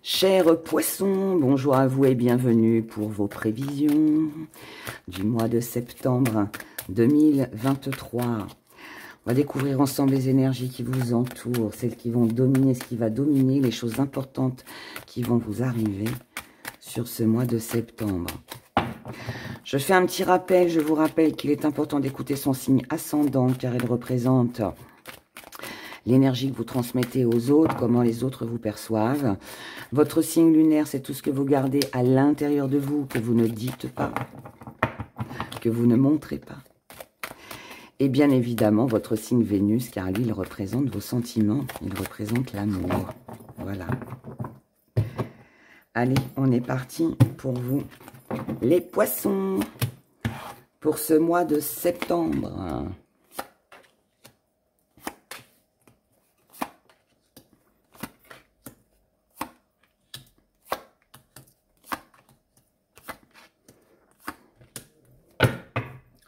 Chers poissons, bonjour à vous et bienvenue pour vos prévisions du mois de septembre 2023. On va découvrir ensemble les énergies qui vous entourent, celles qui vont dominer, ce qui va dominer, les choses importantes qui vont vous arriver sur ce mois de septembre. Je fais un petit rappel, je vous rappelle qu'il est important d'écouter son signe ascendant car il représente l'énergie que vous transmettez aux autres, comment les autres vous perçoivent. Votre signe lunaire, c'est tout ce que vous gardez à l'intérieur de vous, que vous ne dites pas, que vous ne montrez pas. Et bien évidemment, votre signe Vénus, car lui, il représente vos sentiments, il représente l'amour. Voilà. Allez, on est parti pour vous, les poissons, pour ce mois de septembre.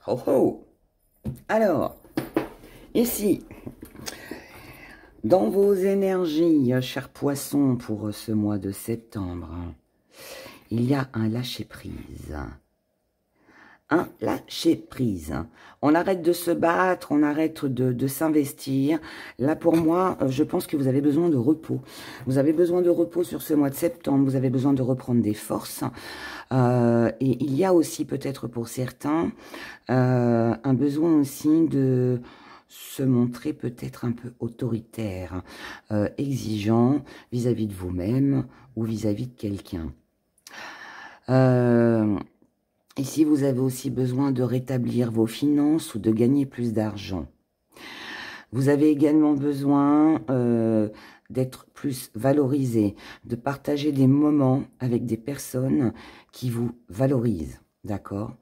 Oh oh! Alors, ici, dans vos énergies, chers poissons, pour ce mois de septembre, il y a un lâcher-prise. Un lâcher-prise. On arrête de se battre, on arrête de s'investir. Là, pour moi, je pense que vous avez besoin de repos. Vous avez besoin de repos sur ce mois de septembre. Vous avez besoin de reprendre des forces. Et il y a aussi, peut-être pour certains, un besoin aussi de se montrer peut-être un peu autoritaire, exigeant vis-à-vis de vous-même ou vis-à-vis de quelqu'un. Ici, vous avez aussi besoin de rétablir vos finances ou de gagner plus d'argent. Vous avez également besoin d'être plus valorisé, de partager des moments avec des personnes qui vous valorisent, d'accord?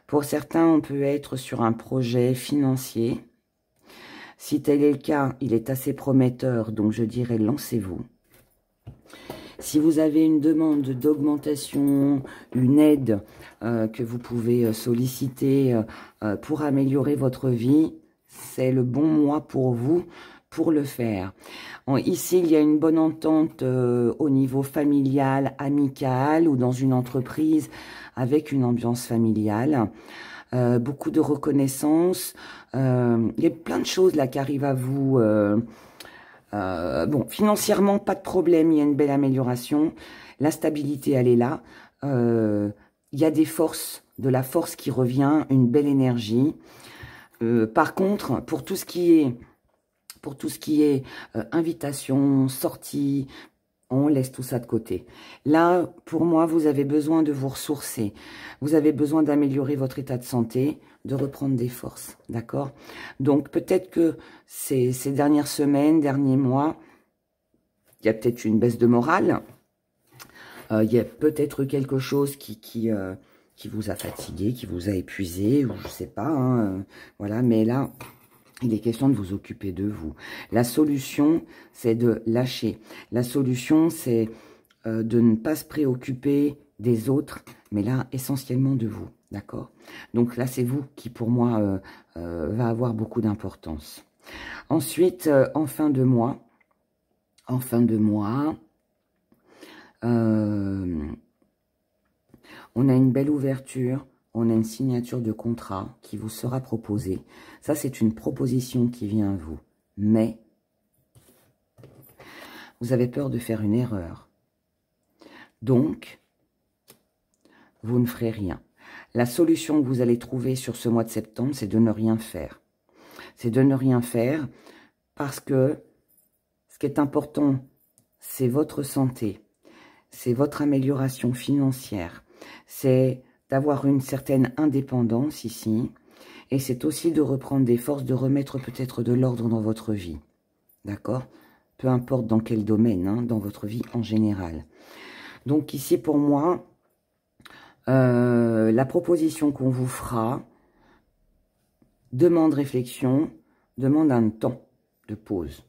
Pour certains, on peut être sur un projet financier. Si tel est le cas, il est assez prometteur, donc je dirais lancez-vous. Si vous avez une demande d'augmentation, une aide que vous pouvez solliciter pour améliorer votre vie, c'est le bon mois pour vous pour le faire. Ici, il y a une bonne entente au niveau familial, amical ou dans une entreprise avec une ambiance familiale. Beaucoup de reconnaissance. Il y a plein de choses là qui arrivent à vous. Bon, financièrement, pas de problème, il y a une belle amélioration. La stabilité, elle est là. Il y a des forces, de la force qui revient, une belle énergie. Par contre, pour tout ce qui est invitation, sortie, on laisse tout ça de côté. Là, pour moi, vous avez besoin de vous ressourcer. Vous avez besoin d'améliorer votre état de santé, de reprendre des forces, d'accord? Donc, peut-être que ces dernières semaines, derniers mois, il y a peut-être une baisse de morale. Il y a peut-être quelque chose qui vous a fatigué, qui vous a épuisé, ou je sais pas, hein, voilà. Mais là, il est question de vous occuper de vous. La solution, c'est de lâcher. La solution, c'est de ne pas se préoccuper des autres, mais là, essentiellement de vous. D'accord? Donc là, c'est vous qui, pour moi, va avoir beaucoup d'importance. Ensuite, en fin de mois, on a une belle ouverture. On a une signature de contrat qui vous sera proposée. Ça, c'est une proposition qui vient à vous. Mais, vous avez peur de faire une erreur. Donc, vous ne ferez rien. La solution que vous allez trouver sur ce mois de septembre, c'est de ne rien faire. C'est de ne rien faire parce que ce qui est important, c'est votre santé. C'est votre amélioration financière. C'est d'avoir une certaine indépendance ici. Et c'est aussi de reprendre des forces, de remettre peut-être de l'ordre dans votre vie. D'accord? Peu importe dans quel domaine, hein, dans votre vie en général. Donc ici, pour moi, la proposition qu'on vous fera demande réflexion, demande un temps de pause.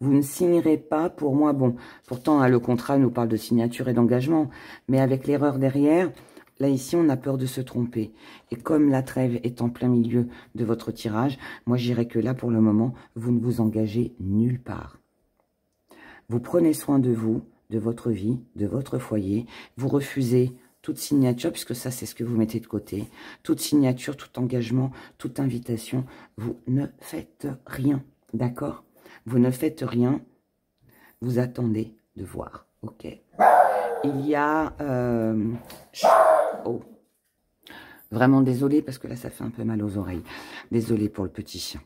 Vous ne signerez pas, pour moi, bon, pourtant, hein, le contrat nous parle de signature et d'engagement, mais avec l'erreur derrière, là, ici, on a peur de se tromper. Et comme la trêve est en plein milieu de votre tirage, moi, je dirais que là, pour le moment, vous ne vous engagez nulle part. Vous prenez soin de vous, de votre vie, de votre foyer. Vous refusez toute signature, puisque ça, c'est ce que vous mettez de côté. Toute signature, tout engagement, toute invitation. Vous ne faites rien, d'accord? Vous ne faites rien. Vous attendez de voir, ok? Il y a... oh. Vraiment désolée, parce que là, ça fait un peu mal aux oreilles. Désolée pour le petit chien.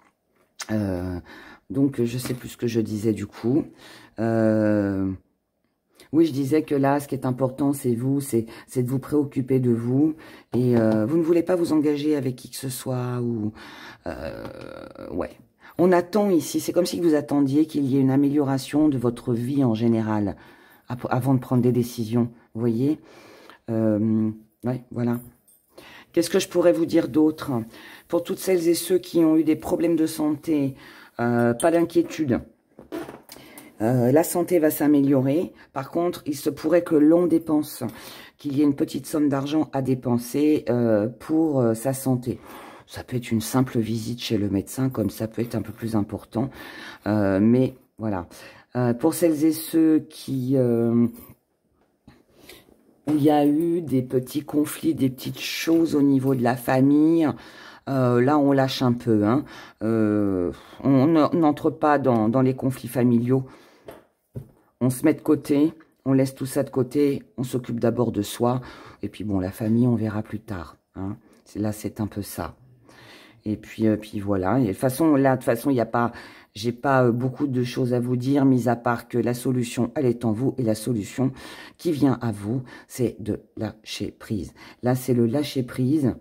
Donc, je sais plus ce que je disais du coup. Oui, je disais que là, ce qui est important, c'est vous, c'est de vous préoccuper de vous. Et vous ne voulez pas vous engager avec qui que ce soit. Ou ouais. On attend ici, c'est comme si vous attendiez qu'il y ait une amélioration de votre vie en général, avant de prendre des décisions, vous voyez. Ouais, voilà. Qu'est-ce que je pourrais vous dire d'autre? Pour toutes celles et ceux qui ont eu des problèmes de santé, pas d'inquiétude. La santé va s'améliorer. Par contre, il se pourrait que l'on dépense, qu'il y ait une petite somme d'argent à dépenser pour sa santé. Ça peut être une simple visite chez le médecin, comme ça peut être un peu plus important. Mais voilà. Pour celles et ceux qui... où il y a eu des petits conflits, des petites choses au niveau de la famille... là, on lâche un peu. Hein. On n'entre pas dans les conflits familiaux. On se met de côté, on laisse tout ça de côté, on s'occupe d'abord de soi. Et puis, bon, la famille, on verra plus tard. Hein. Là, c'est un peu ça. Et puis voilà. Et de toute façon, là, il n'y a pas... J'ai pas beaucoup de choses à vous dire, mis à part que la solution, elle est en vous. Et la solution qui vient à vous, c'est de lâcher prise. Là, c'est le lâcher prise.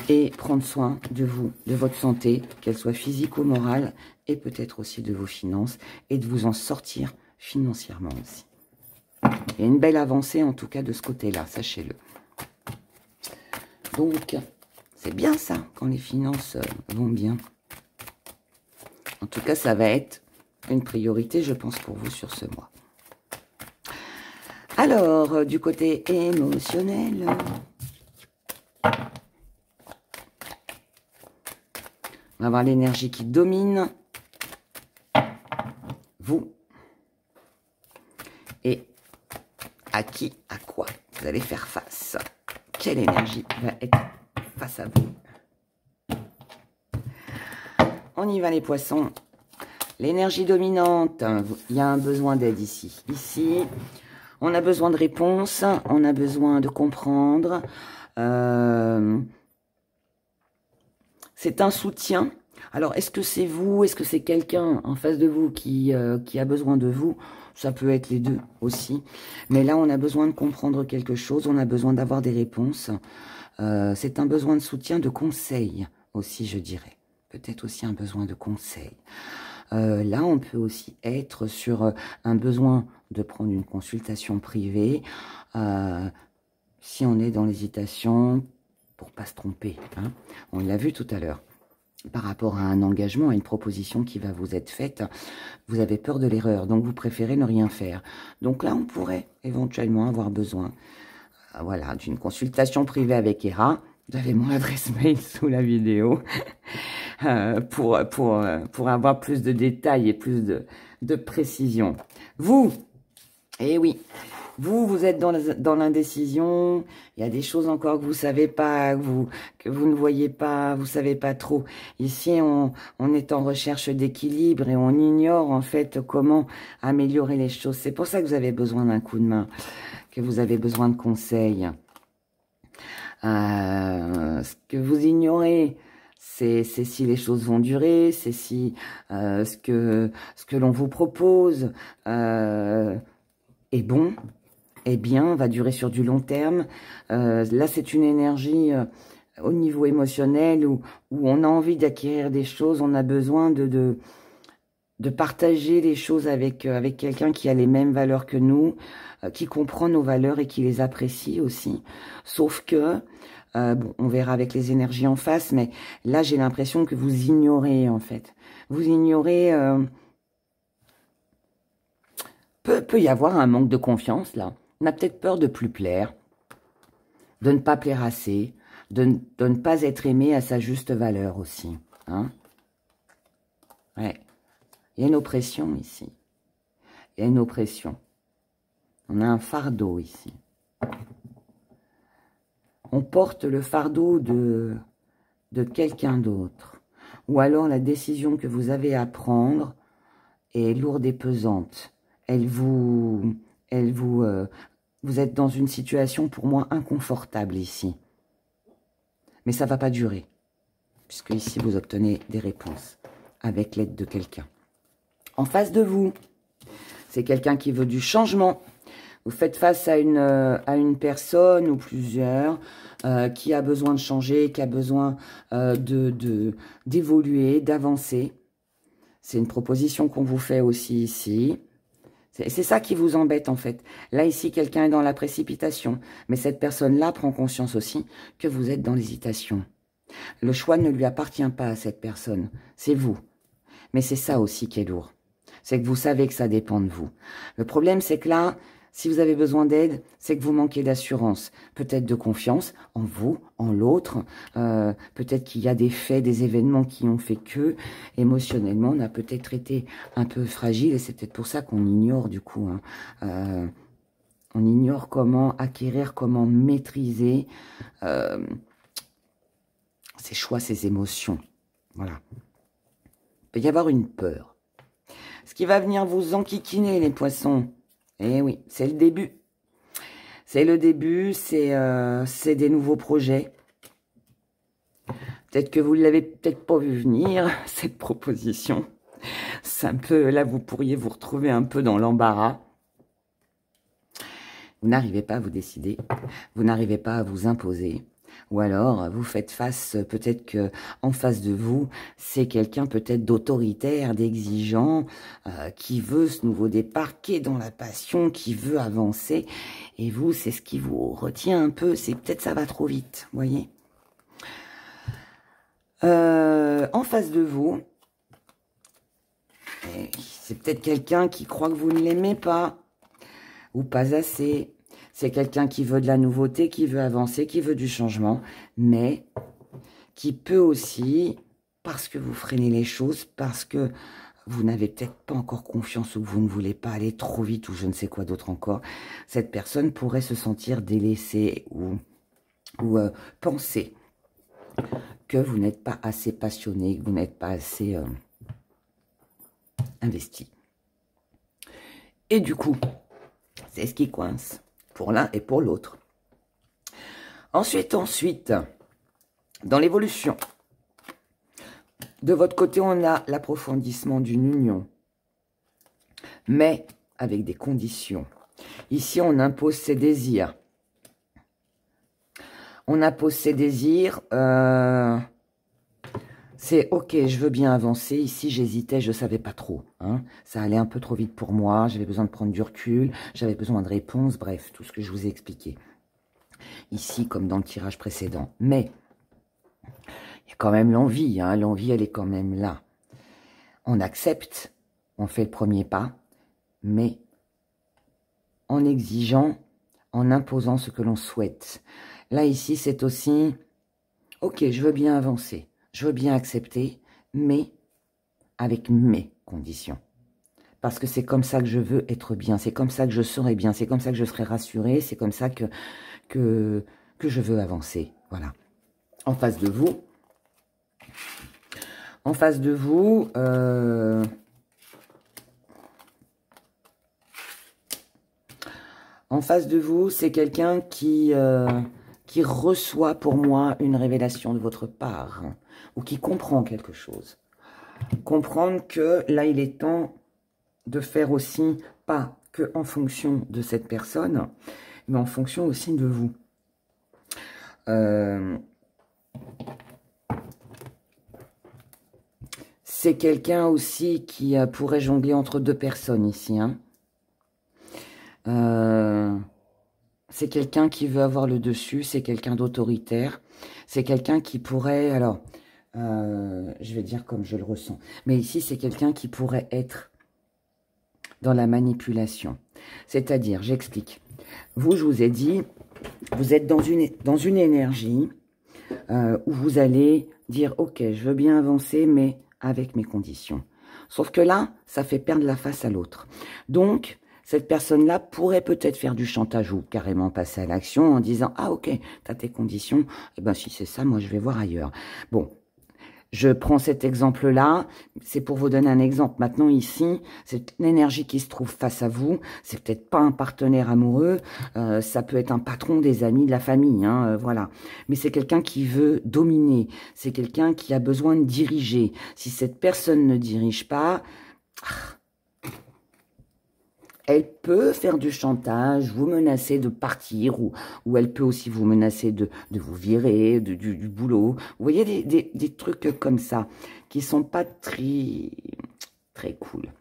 Et prendre soin de vous, de votre santé, qu'elle soit physique ou morale, et peut-être aussi de vos finances, et de vous en sortir financièrement aussi. Il y a une belle avancée, en tout cas, de ce côté-là, sachez-le. Donc, c'est bien ça, quand les finances vont bien. En tout cas, ça va être une priorité, je pense, pour vous sur ce mois. Alors, du côté émotionnel... On va avoir l'énergie qui domine vous. Et à qui, à quoi vous allez faire face? Quelle énergie va être face à vous? On y va les poissons. L'énergie dominante, il y a un besoin d'aide ici. Ici, on a besoin de réponses, on a besoin de comprendre. C'est un soutien. Alors, est-ce que c'est vous? Est-ce que c'est quelqu'un en face de vous qui a besoin de vous? Ça peut être les deux aussi. Mais là, on a besoin de comprendre quelque chose. On a besoin d'avoir des réponses. C'est un besoin de soutien, de conseil aussi, je dirais. Peut-être aussi un besoin de conseil. Là, on peut aussi être sur un besoin de prendre une consultation privée. Si on est dans l'hésitation... pour pas se tromper. Hein. On l'a vu tout à l'heure. Par rapport à un engagement, à une proposition qui va vous être faite, vous avez peur de l'erreur, donc vous préférez ne rien faire. Donc là, on pourrait éventuellement avoir besoin voilà, d'une consultation privée avec Hera. Vous avez mon adresse mail sous la vidéo pour avoir plus de détails et plus de précision. Vous, eh oui, vous êtes dans l'indécision, il y a des choses encore que vous savez pas, que vous ne voyez pas, vous savez pas trop. Ici, on est en recherche d'équilibre et on ignore en fait comment améliorer les choses. C'est pour ça que vous avez besoin d'un coup de main, que vous avez besoin de conseils. Ce que vous ignorez, c'est si les choses vont durer, c'est si ce que l'on vous propose est bon, est bien, va durer sur du long terme. Là, c'est une énergie au niveau émotionnel où on a envie d'acquérir des choses, on a besoin de partager les choses avec quelqu'un qui a les mêmes valeurs que nous, qui comprend nos valeurs et qui les apprécie aussi. Sauf que, bon, on verra avec les énergies en face, mais là, j'ai l'impression que vous ignorez, en fait. Vous ignorez... peut y avoir un manque de confiance, là. On a peut-être peur de plus plaire, de ne pas plaire assez, de ne pas être aimé à sa juste valeur aussi. Hein? Ouais. Il y a une oppression ici. Il y a une oppression. On a un fardeau ici. On porte le fardeau de quelqu'un d'autre. Ou alors la décision que vous avez à prendre est lourde et pesante. Vous êtes dans une situation pour moi inconfortable ici. Mais ça ne va pas durer. Puisque ici vous obtenez des réponses avec l'aide de quelqu'un. En face de vous, c'est quelqu'un qui veut du changement. Vous faites face à une personne ou plusieurs qui a besoin de changer, qui a besoin d'évoluer, d'avancer. C'est une proposition qu'on vous fait aussi ici. C'est ça qui vous embête en fait. Là ici, quelqu'un est dans la précipitation. Mais cette personne-là prend conscience aussi que vous êtes dans l'hésitation. Le choix ne lui appartient pas à cette personne. C'est vous. Mais c'est ça aussi qui est lourd. C'est que vous savez que ça dépend de vous. Le problème, c'est que là, si vous avez besoin d'aide, c'est que vous manquez d'assurance. Peut-être de confiance en vous, en l'autre. Peut-être qu'il y a des faits, des événements qui ont fait que, émotionnellement, on a peut-être été un peu fragile. Et c'est peut-être pour ça qu'on ignore, du coup. On ignore comment acquérir, comment maîtriser ses choix, ses émotions. Voilà. Il peut y avoir une peur. Ce qui va venir vous enquiquiner, les poissons. Eh oui, c'est le début. C'est le début, c'est des nouveaux projets. Peut-être que vous ne l'avez peut-être pas vu venir, cette proposition. C'est un peu, là, vous pourriez vous retrouver un peu dans l'embarras. Vous n'arrivez pas à vous décider. Vous n'arrivez pas à vous imposer. Ou alors, vous faites face, peut-être que en face de vous, c'est quelqu'un peut-être d'autoritaire, d'exigeant, qui veut ce nouveau départ, qui est dans la passion, qui veut avancer. Et vous, c'est ce qui vous retient un peu. C'est peut-être ça va trop vite, vous voyez. En face de vous, c'est peut-être quelqu'un qui croit que vous ne l'aimez pas, ou pas assez. C'est quelqu'un qui veut de la nouveauté, qui veut avancer, qui veut du changement, mais qui peut aussi, parce que vous freinez les choses, parce que vous n'avez peut-être pas encore confiance ou que vous ne voulez pas aller trop vite ou je ne sais quoi d'autre encore, cette personne pourrait se sentir délaissée ou penser que vous n'êtes pas assez passionné, que vous n'êtes pas assez investi. Et du coup, c'est ce qui coince. Pour l'un et pour l'autre. Ensuite, dans l'évolution, de votre côté, on a l'approfondissement d'une union, mais avec des conditions. Ici, on impose ses désirs. On impose ses désirs, c'est ok, je veux bien avancer. Ici, j'hésitais, je ne savais pas trop. Hein. Ça allait un peu trop vite pour moi. J'avais besoin de prendre du recul. J'avais besoin de réponses. Bref, tout ce que je vous ai expliqué. Ici, comme dans le tirage précédent. Mais, il y a quand même l'envie. Hein. L'envie, elle est quand même là. On accepte. On fait le premier pas. Mais, en exigeant, en imposant ce que l'on souhaite. Là, ici, c'est aussi, ok, je veux bien avancer. Je veux bien accepter, mais avec mes conditions. Parce que c'est comme ça que je veux être bien. C'est comme ça que je serai bien. C'est comme ça que je serai rassurée. C'est comme ça que je veux avancer. Voilà. En face de vous. En face de vous. En face de vous, c'est quelqu'un qui reçoit pour moi une révélation de votre part. Ou qui comprend quelque chose. Comprendre que là, il est temps de faire aussi, pas que en fonction de cette personne, mais en fonction aussi de vous. C'est quelqu'un aussi qui pourrait jongler entre deux personnes ici. Hein. C'est quelqu'un qui veut avoir le dessus, c'est quelqu'un d'autoritaire, c'est quelqu'un qui pourrait... Alors, je vais dire comme je le ressens. Mais ici, c'est quelqu'un qui pourrait être dans la manipulation. C'est-à-dire, j'explique. Vous, je vous ai dit, vous êtes dans une énergie où vous allez dire, ok, je veux bien avancer, mais avec mes conditions. Sauf que là, ça fait perdre la face à l'autre. Donc, cette personne-là pourrait peut-être faire du chantage ou carrément passer à l'action en disant « Ah ok, tu as tes conditions, eh ben si c'est ça, moi je vais voir ailleurs. » Bon, je prends cet exemple-là, c'est pour vous donner un exemple. Maintenant ici, c'est l'énergie qui se trouve face à vous, c'est peut-être pas un partenaire amoureux, ça peut être un patron, des amis, de la famille, hein, voilà. Mais c'est quelqu'un qui veut dominer, c'est quelqu'un qui a besoin de diriger. Si cette personne ne dirige pas... Elle peut faire du chantage, vous menacer de partir, ou elle peut aussi vous menacer de vous virer du boulot. Vous voyez, des trucs comme ça, qui sont pas très cool.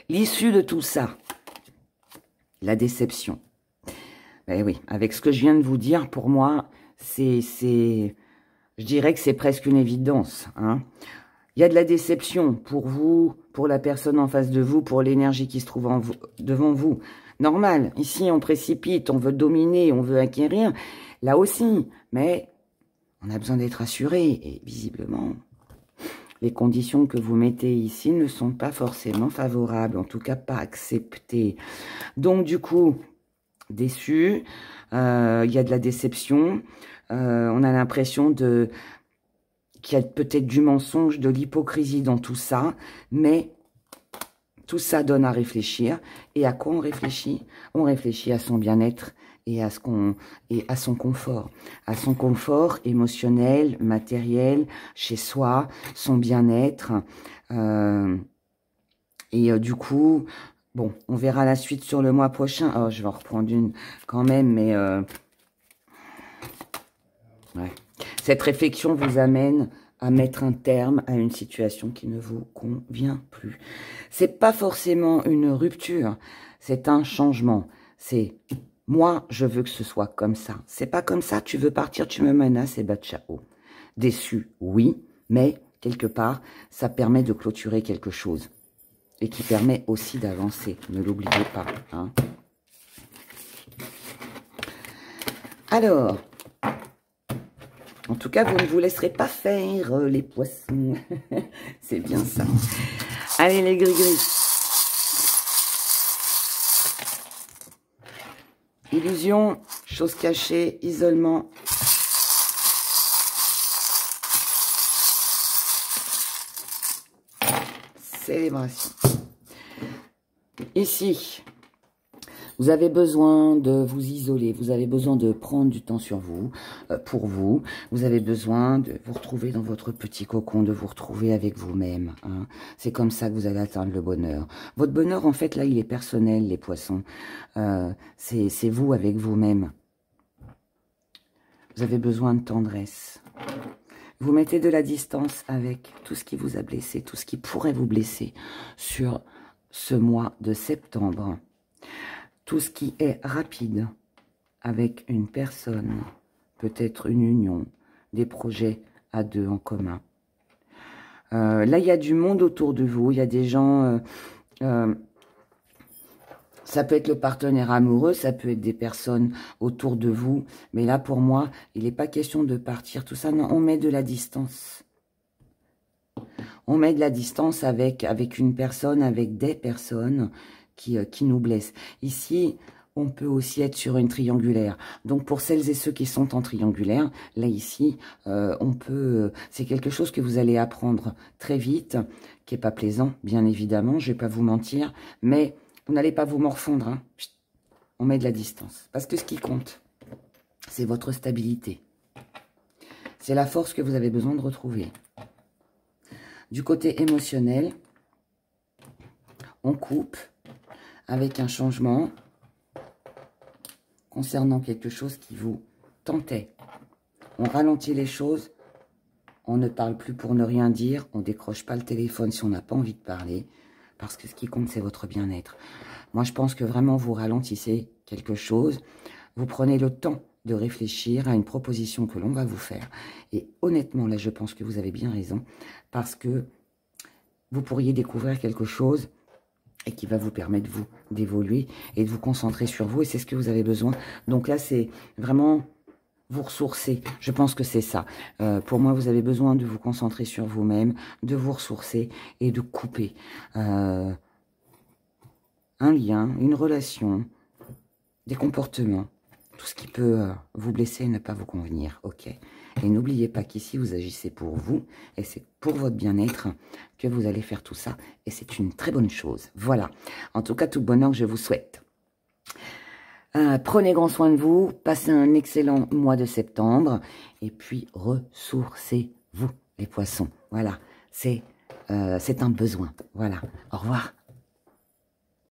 L'issue de tout ça, la déception. Ben oui, avec ce que je viens de vous dire, pour moi, je dirais que c'est presque une évidence, hein. Il y a de la déception pour vous, pour la personne en face de vous, pour l'énergie qui se trouve devant vous. Normal, ici on précipite, on veut dominer, on veut acquérir, là aussi. Mais on a besoin d'être assuré et visiblement, les conditions que vous mettez ici ne sont pas forcément favorables, en tout cas pas acceptées. Donc du coup, déçu, il y a de la déception, on a l'impression qu'il y a peut-être du mensonge, de l'hypocrisie dans tout ça, mais tout ça donne à réfléchir. Et à quoi on réfléchit? On réfléchit à son bien-être et à son confort émotionnel, matériel, chez soi, son bien-être. Du coup, bon, on verra la suite sur le mois prochain. Oh, je vais en reprendre une quand même, mais ouais. Cette réflexion vous amène à mettre un terme à une situation qui ne vous convient plus. C'est pas forcément une rupture, c'est un changement. C'est moi, je veux que ce soit comme ça. C'est pas comme ça, tu veux partir, tu me menaces et bah ciao. Déçu, oui, mais quelque part, ça permet de clôturer quelque chose et qui permet aussi d'avancer. Ne l'oubliez pas, hein. Alors, en tout cas, vous ne vous laisserez pas faire, les poissons. C'est bien ça. Allez, les gris-gris. Illusion, chose cachée, isolement. Célébration. Ici, vous avez besoin de vous isoler, vous avez besoin de prendre du temps sur vous, pour vous. Vous avez besoin de vous retrouver dans votre petit cocon, de vous retrouver avec vous-même, hein. C'est comme ça que vous allez atteindre le bonheur. Votre bonheur, en fait, là, il est personnel, les poissons. C'est vous avec vous-même. Vous avez besoin de tendresse. Vous mettez de la distance avec tout ce qui vous a blessé, tout ce qui pourrait vous blesser sur ce mois de septembre. Tout ce qui est rapide avec une personne, peut-être une union, des projets à deux en commun. Là, il y a du monde autour de vous, il y a des gens... ça peut être le partenaire amoureux, ça peut être des personnes autour de vous. Mais là, pour moi, il n'est pas question de partir, tout ça. Non, on met de la distance. On met de la distance avec une personne, avec des personnes qui nous blessent. Ici, on peut aussi être sur une triangulaire. Donc, pour celles et ceux qui sont en triangulaire, là, ici, c'est quelque chose que vous allez apprendre très vite, qui n'est pas plaisant, bien évidemment, je ne vais pas vous mentir, mais vous n'allez pas vous morfondre, hein. On met de la distance. Parce que ce qui compte, c'est votre stabilité. C'est la force que vous avez besoin de retrouver. Du côté émotionnel, on coupe avec un changement concernant quelque chose qui vous tentait. On ralentit les choses, on ne parle plus pour ne rien dire, on ne décroche pas le téléphone si on n'a pas envie de parler, parce que ce qui compte, c'est votre bien-être. Moi, je pense que vraiment, vous ralentissez quelque chose, vous prenez le temps de réfléchir à une proposition que l'on va vous faire. Et honnêtement, là, je pense que vous avez bien raison, parce que vous pourriez découvrir quelque chose et qui va vous permettre, vous, d'évoluer et de vous concentrer sur vous. Et c'est ce que vous avez besoin. Donc là, c'est vraiment vous ressourcer. Je pense que c'est ça. Pour moi, vous avez besoin de vous concentrer sur vous-même, de vous ressourcer et de couper un lien, une relation, des comportements, tout ce qui peut vous blesser et ne pas vous convenir. Ok. Et n'oubliez pas qu'ici, vous agissez pour vous et c'est pour votre bien-être que vous allez faire tout ça. Et c'est une très bonne chose. Voilà. En tout cas, tout bonheur que je vous souhaite. Prenez grand soin de vous, passez un excellent mois de septembre, et puis ressourcez-vous, les poissons. Voilà, c'est un besoin. Voilà, au revoir.